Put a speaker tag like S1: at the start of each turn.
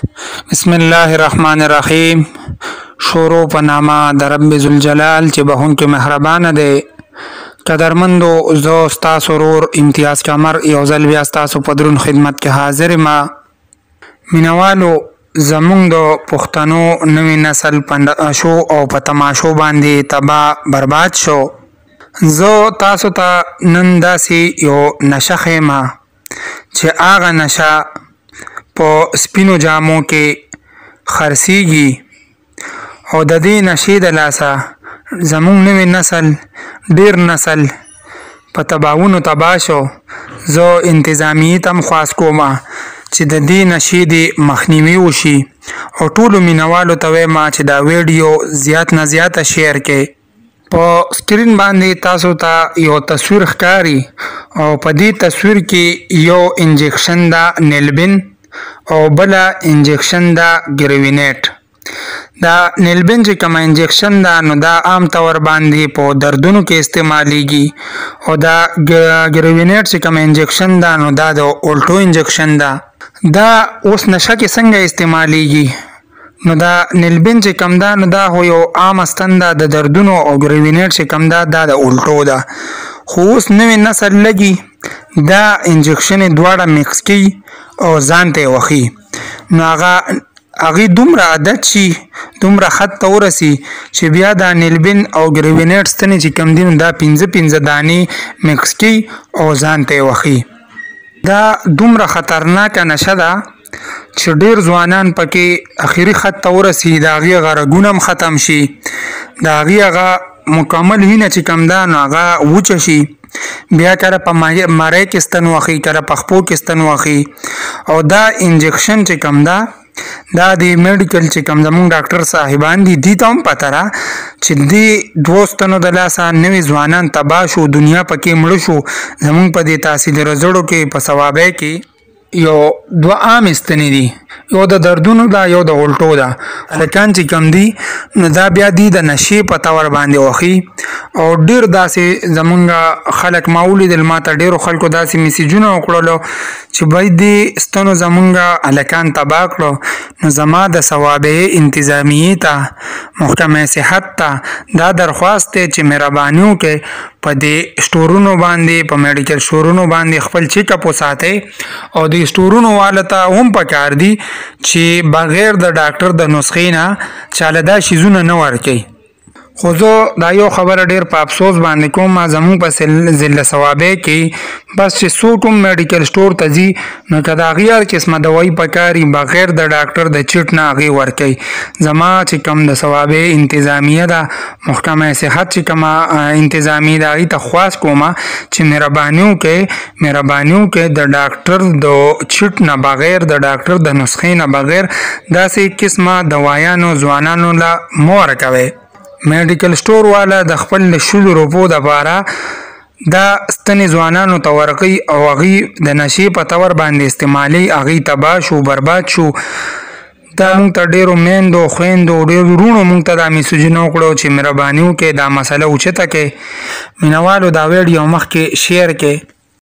S1: بسم الله الرحمن الرحیم. شروع په نامه د رب ذوالجلال چې بخونکی مهربانه دی. قدرمندو، زه ستاسو ورور امتیاز کمر یو ځل بیا ستاسو په دروند خدمت کې حاضر یم. مینوالو، زمونږ د پښتنو نوی نسل په شو او په تماشو باندې تباه برباد شو. زه تاسو ته نن داسې یو نشه ښیم چې هغه نشه په سپینو جامو کې خرڅیږي او د دې نشې د لاسه زمونږ نوی نسل ډیر نسل په تباهونو تباه شو. زه انتظامیې ته هم خواست کوم چې د دې نشې د مخنیوي وشي او ټولو مینوالو ته وایم چې دا ویډیو زیات نه زیاته شیر کړئ. په سکرین باندې تاسو ته یو تصویر ښکاري او په دې تصویر کې یو انجکشن دا نیلبین او بله انجکشن دا ګریوینیټ. دا نیلبین چې کوم انجکشن دا نو دا عام طور باندې په دردونو کې استعمالیږي او دا ګریوینیټ چې کوم انجکشن دا نو دا د اولټو انجکشن دا. دا اوس نشه کې څنګه استعمالیږي؟ نو دا نیلبین چې کوم دا نو دا هو یو عام استن دا د دردونو او ګریوینیټ چې کوم دا د اولټو دا. خو اوس نوی نسل لګي دا انجکشن دواړه میکس کوي او ځان ته وخی. نو هغه دومره عادت شي، دومره خط ته ورسي چې بیا دا نیلبین او ګریوینیټ ستنې چې کم دي دا 15 دانې میکس کوي او ځان ته وخی. دا دومره خطرناکه نشه ده چې ډیر ځوانان پکې اخیری خط ته ورسي، د هغې هغه رګونه هم ختم شي، د هغې هغه مکمل وینه چې کم ده نو هغه وچه شي، بیا کله په مری کې ستن واخی، کله په خپو کې ستن واخی. او دا انجکشن چې کم ده دا د میډیکل چې کم زمونږ ډاکټر صاحبان دي دي ته هم پته ده چې دې دوو ستنو د لاسه نوي ځوانان تباه شو، دنیا پکې مړه شو. زمونږ په دې تحصیل رزړو کې په ثوابۍ کې یو دوه عام ستنې دي، یو د دردونو ده یو د اولټو ده. هلکان چې کم دي نو دا بیا دي د نشې په طور باندې وخي او ډیر داسې زمونږ خلک ما ولیدل، ما ته ډیرو خلکو داسې میسیجونه وکړلو چې باید دې ستنو زمونږ هلکان تباه کړو. نو زما د ثوابۍ انتظامیې ته محکمه صحت ته دا درخواست دی چې مهرباني وکړئ په دې سټورونو باندې، په میډیکل سټورونو باندې خپل چیک اپ وساتئ او د سټورونو والا ته هم پکار دي چې بغیر د ډاکټر د نسخې نه چاله دا شیزونه نه ورکوي. خو زه دا یو خبره ډیر په افسوس باندې کوم، زمونږ په ضلع ثوابۍ کې بس چې څوک هم میډیکل سټور ته ځي نو که د هغې هر قسمه دوایي پکاري بغیر د ډاکټر د چیټ نه هغې ورکوي. زما چې کوم د ثوابۍ انتظامیه ده، محکمه صحت چې کومه انتظامیه ده، هغې ته خواست کوم چې مهرباني وکړئ د ډاکټر د چیټ نه بغیر، د ډاکټر د نسخې نه بغیر داسې قسمه دوایانو ځوانانو له مه ورکوئ. میډیکل سټور والا د خپل د 100 روپو دپاره دا ستنې ځوانانو ته ورکوي او هغې د نشې په طور باندې استعمالي، هغې تباه شو، برباد شو. دا مونږ ته ډیرو میندو خویندو ډیرو وروڼو مونږ ته دا میسیجونه وکړو چې مهرباني وکړئ دا مسله اوچته کړئ. مینوالو دا ویډیو مخکې شیر کړئ.